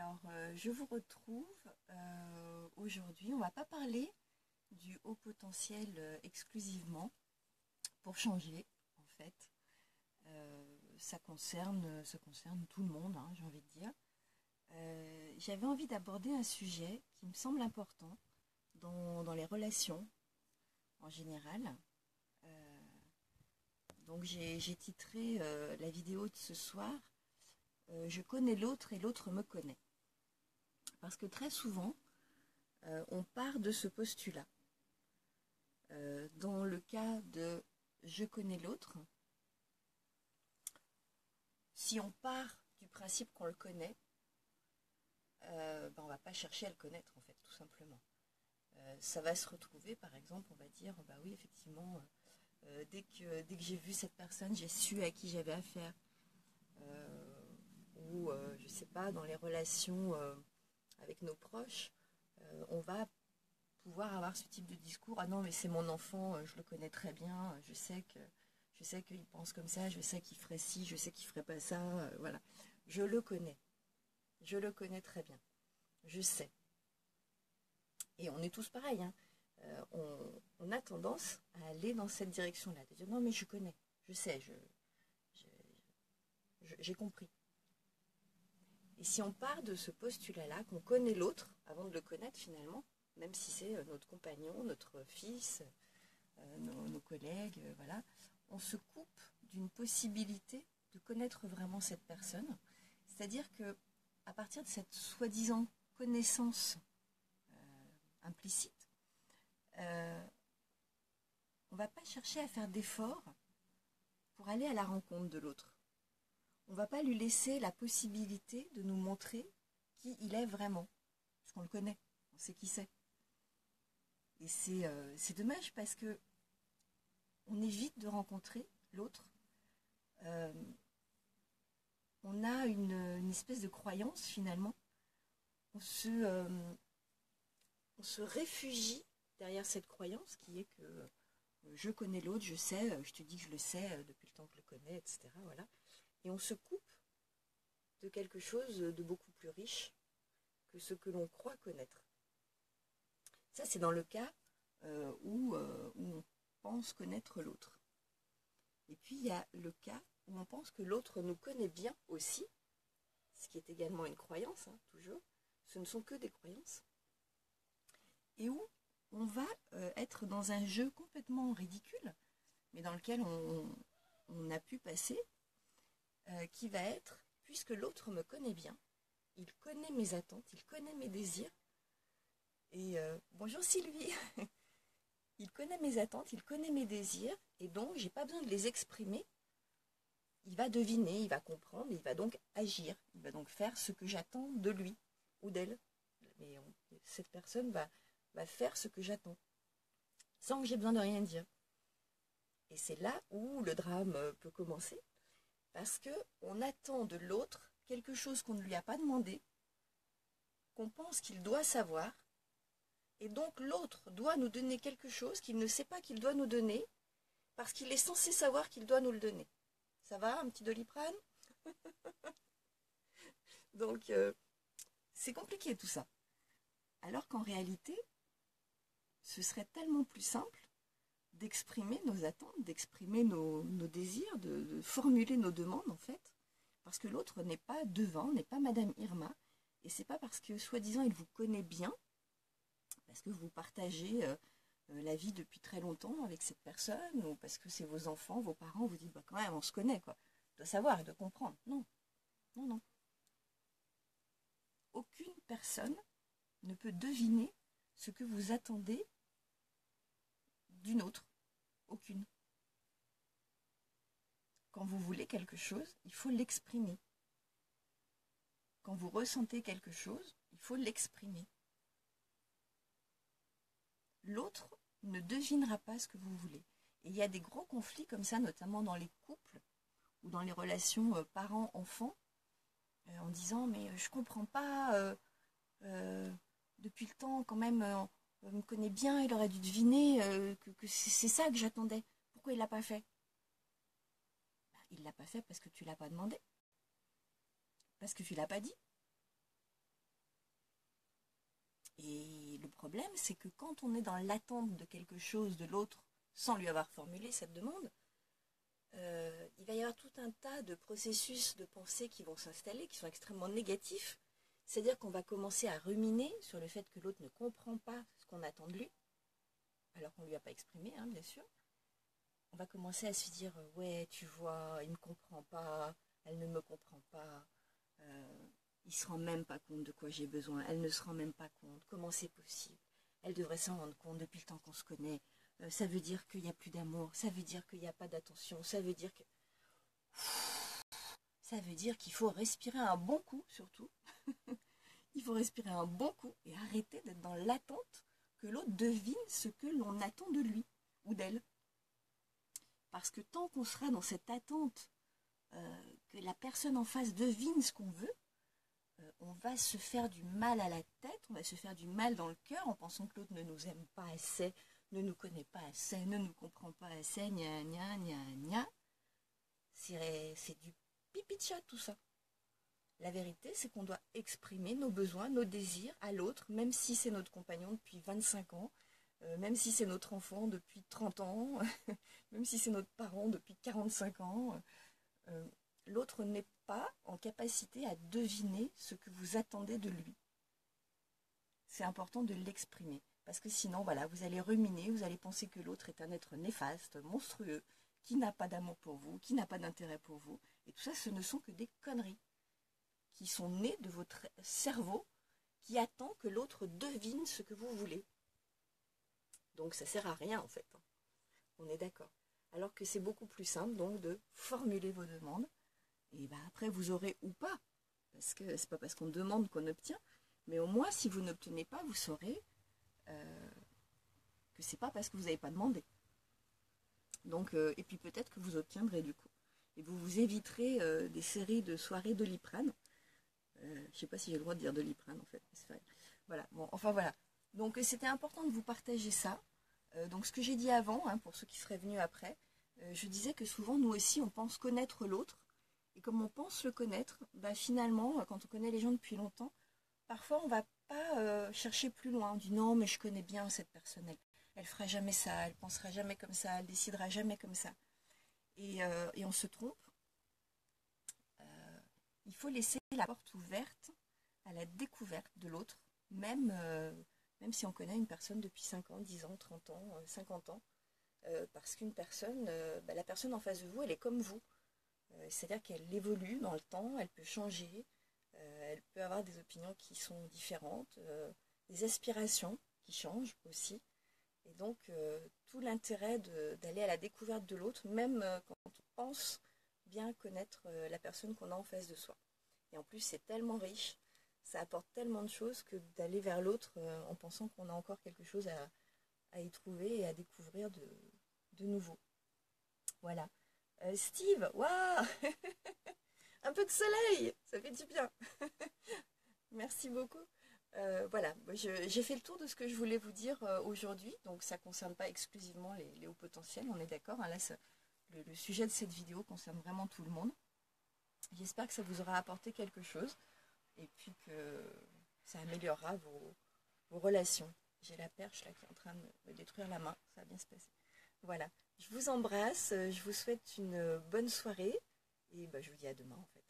Alors, je vous retrouve aujourd'hui. On ne va pas parler du haut potentiel exclusivement pour changer, en fait. Ça concerne tout le monde, hein, j'ai envie de dire. J'avais envie d'aborder un sujet qui me semble important dans les relations en général. Donc, j'ai titré la vidéo de ce soir Je connais l'autre et l'autre me connaît. Parce que très souvent, on part de ce postulat. Dans le cas de je connais l'autre, si on part du principe qu'on le connaît, on ne va pas chercher à le connaître, en fait, tout simplement. Ça va se retrouver, par exemple, on va dire, bah oui, effectivement, dès que j'ai vu cette personne, j'ai su à qui j'avais affaire. Ou, je ne sais pas, dans les relations avec nos proches, on va pouvoir avoir ce type de discours. Ah non, mais c'est mon enfant, je le connais très bien, je sais qu'il pense comme ça, je sais qu'il ferait ci, je sais qu'il ferait pas ça, voilà. Je le connais très bien, je sais. Et on est tous pareils, hein. On a tendance à aller dans cette direction-là, de dire non mais je connais, je sais, j'ai compris. Et si on part de ce postulat-là, qu'on connaît l'autre avant de le connaître finalement, même si c'est notre compagnon, notre fils, nos collègues, voilà, on se coupe d'une possibilité de connaître vraiment cette personne. C'est-à-dire que à partir de cette soi-disant connaissance implicite, on ne va pas chercher à faire d'efforts pour aller à la rencontre de l'autre. On ne va pas lui laisser la possibilité de nous montrer qui il est vraiment. Parce qu'on le connaît, on sait qui c'est. Et c'est dommage parce que on évite de rencontrer l'autre. On a une espèce de croyance finalement. On se réfugie derrière cette croyance qui est que je connais l'autre, je sais, je te dis que je le sais depuis le temps que je le connais, etc. Voilà. Et on se coupe de quelque chose de beaucoup plus riche que ce que l'on croit connaître. Ça, c'est dans le cas où on pense connaître l'autre. Et puis, il y a le cas où on pense que l'autre nous connaît bien aussi, ce qui est également une croyance, hein, toujours. Ce ne sont que des croyances. Et où on va être dans un jeu complètement ridicule, mais dans lequel on a pu passer, qui va être, puisque l'autre me connaît bien, il connaît mes attentes, il connaît mes désirs, et bonjour Sylvie, il connaît mes attentes, il connaît mes désirs, et donc j'ai pas besoin de les exprimer, il va deviner, il va comprendre, il va donc agir, il va donc faire ce que j'attends de lui ou d'elle. Mais cette personne va faire ce que j'attends, sans que j'ai besoin de rien dire. Et c'est là où le drame peut commencer, parce qu'on attend de l'autre quelque chose qu'on ne lui a pas demandé, qu'on pense qu'il doit savoir, et donc l'autre doit nous donner quelque chose qu'il ne sait pas qu'il doit nous donner, parce qu'il est censé savoir qu'il doit nous le donner. Ça va, un petit Doliprane? Donc, c'est compliqué tout ça. Alors qu'en réalité, ce serait tellement plus simple d'exprimer nos attentes, d'exprimer nos désirs, de formuler nos demandes en fait, parce que l'autre n'est pas devant, n'est pas Madame Irma, et c'est pas parce que soi-disant il vous connaît bien, parce que vous partagez la vie depuis très longtemps avec cette personne, ou parce que c'est vos enfants, vos parents, vous dites bah quand même on se connaît quoi, on doit savoir et de comprendre. Non, non, non. Aucune personne ne peut deviner ce que vous attendez d'une autre. Aucune. Quand vous voulez quelque chose, il faut l'exprimer. Quand vous ressentez quelque chose, il faut l'exprimer. L'autre ne devinera pas ce que vous voulez. Et il y a des gros conflits comme ça, notamment dans les couples ou dans les relations parents-enfants, en disant mais je comprends pas, depuis le temps quand même, on me connaît bien, il aurait dû deviner que c'est ça que j'attendais. Pourquoi il l'a pas fait? Il l'a pas fait parce que tu l'as pas demandé, parce que tu l'as pas dit. Et le problème, c'est que quand on est dans l'attente de quelque chose de l'autre, sans lui avoir formulé cette demande, il va y avoir tout un tas de processus de pensée qui vont s'installer, qui sont extrêmement négatifs. C'est-à-dire qu'on va commencer à ruminer sur le fait que l'autre ne comprend pas ce qu'on attend de lui, alors qu'on ne lui a pas exprimé, hein, bien sûr. On va commencer à se dire, ouais, tu vois, il ne me comprend pas, elle ne me comprend pas, il ne se rend même pas compte de quoi j'ai besoin, elle ne se rend même pas compte, comment c'est possible. Elle devrait s'en rendre compte depuis le temps qu'on se connaît. Ça veut dire qu'il n'y a plus d'amour, ça veut dire qu'il n'y a pas d'attention, ça veut dire que... Ça veut dire qu'il faut respirer un bon coup, surtout. Il faut respirer un bon coup et arrêter d'être dans l'attente que l'autre devine ce que l'on attend de lui ou d'elle. Parce que tant qu'on sera dans cette attente que la personne en face devine ce qu'on veut, on va se faire du mal à la tête, on va se faire du mal dans le cœur en pensant que l'autre ne nous aime pas assez, ne nous connaît pas assez, ne nous comprend pas assez, gna gna gna gna. C'est du pipi de chat tout ça. La vérité, c'est qu'on doit exprimer nos besoins, nos désirs à l'autre, même si c'est notre compagnon depuis 25 ans, même si c'est notre enfant depuis 30 ans, même si c'est notre parent depuis 45 ans. L'autre n'est pas en capacité à deviner ce que vous attendez de lui. C'est important de l'exprimer, parce que sinon, voilà, vous allez ruminer, vous allez penser que l'autre est un être néfaste, monstrueux, qui n'a pas d'amour pour vous, qui n'a pas d'intérêt pour vous. Et tout ça, ce ne sont que des conneries qui sont nées de votre cerveau qui attend que l'autre devine ce que vous voulez. Donc ça sert à rien en fait. On est d'accord. Alors que c'est beaucoup plus simple donc de formuler vos demandes. Et ben après vous aurez ou pas. Parce que c'est pas parce qu'on demande qu'on obtient. Mais au moins si vous n'obtenez pas, vous saurez que c'est pas parce que vous n'avez pas demandé. Donc, et puis peut-être que vous obtiendrez du coup. Et vous vous éviterez des séries de soirées Doliprane. Je ne sais pas si j'ai le droit de dire Doliprane en fait. Voilà, bon, enfin voilà. Donc c'était important de vous partager ça. Donc ce que j'ai dit avant, hein, pour ceux qui seraient venus après, je disais que souvent nous aussi on pense connaître l'autre. Et comme on pense le connaître, bah, finalement, quand on connaît les gens depuis longtemps, parfois on ne va pas chercher plus loin. On dit non mais je connais bien cette personne, elle fera jamais ça, elle pensera jamais comme ça, elle décidera jamais comme ça. Et on se trompe. Il faut laisser la porte ouverte à la découverte de l'autre, même si on connaît une personne depuis 5 ans, 10 ans, 30 ans, 50 ans, parce qu'une personne, la personne en face de vous, elle est comme vous. C'est-à-dire qu'elle évolue dans le temps, elle peut changer, elle peut avoir des opinions qui sont différentes, des aspirations qui changent aussi. Et donc, tout l'intérêt d'aller à la découverte de l'autre, même quand on pense bien connaître la personne qu'on a en face de soi. Et en plus, c'est tellement riche, ça apporte tellement de choses que d'aller vers l'autre en pensant qu'on a encore quelque chose à y trouver et à découvrir de nouveau. Voilà. Steve, waouh un peu de soleil, ça fait du bien. Merci beaucoup. Voilà, j'ai fait le tour de ce que je voulais vous dire aujourd'hui. Donc ça ne concerne pas exclusivement les hauts potentiels, on est d'accord. Hein, là, le sujet de cette vidéo concerne vraiment tout le monde. J'espère que ça vous aura apporté quelque chose et puis que ça améliorera vos relations. J'ai la perche là qui est en train de me détruire la main, ça va bien se passer. Voilà, je vous embrasse, je vous souhaite une bonne soirée et je vous dis à demain en fait.